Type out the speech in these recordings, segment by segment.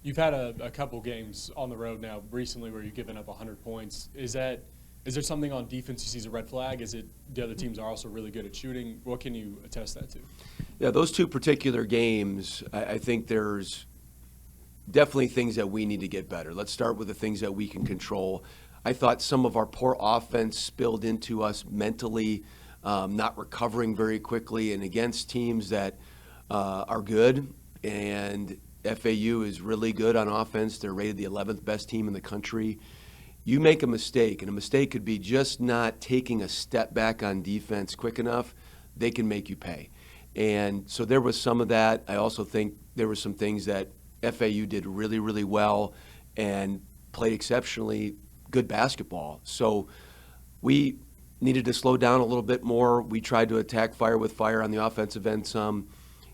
You've had a couple games on the road now recently where you've given up 100 points. Is there something on defense you see as a red flag? Is it the other teams are also really good at shooting? What can you attest that to? Yeah, those two particular games, I think there's definitely things that we need to get better. Let's start with the things that we can control. I thought some of our poor offense spilled into us mentally, not recovering very quickly, and against teams that are good. And FAU is really good on offense. They're rated the 11th best team in the country. You make a mistake, and a mistake could be just not taking a step back on defense quick enough, they can make you pay. And so there was some of that. I also think there were some things that FAU did really, really well and played exceptionally good basketball. So we needed to slow down a little bit more. We tried to attack fire with fire on the offensive end some,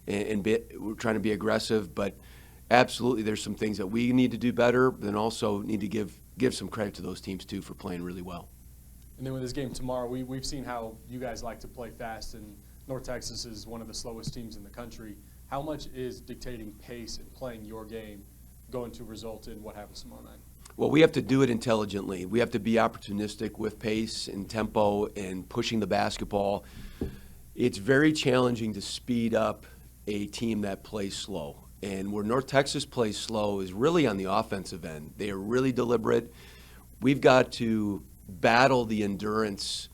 and we're trying to be aggressive, but absolutely there's some things that we need to do better, but then also need to give some credit to those teams too for playing really well. And then with this game tomorrow, we've seen how you guys like to play fast, and North Texas is one of the slowest teams in the country. How much is dictating pace and playing your game going to result in what happens tomorrow night? Well, we have to do it intelligently. We have to be opportunistic with pace and tempo and pushing the basketball. It's very challenging to speed up a team that plays slow. And where North Texas plays slow is really on the offensive end. They are really deliberate. We've got to battle the endurance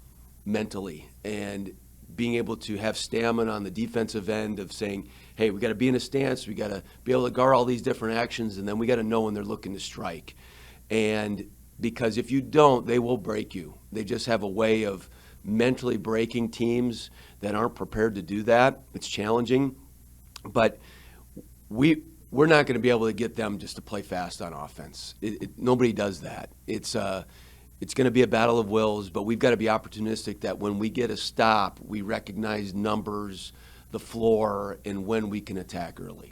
mentally and being able to have stamina on the defensive end of saying, hey, we got to be in a stance, we got to be able to guard all these different actions, and then we got to know when they're looking to strike. And because if you don't, they will break you. They just have a way of mentally breaking teams that aren't prepared to do that. It's challenging, but we're not going to be able to get them just to play fast on offense. Nobody does that. It's going to be a battle of wills, but we've got to be opportunistic that when we get a stop, we recognize numbers, the floor, and when we can attack early.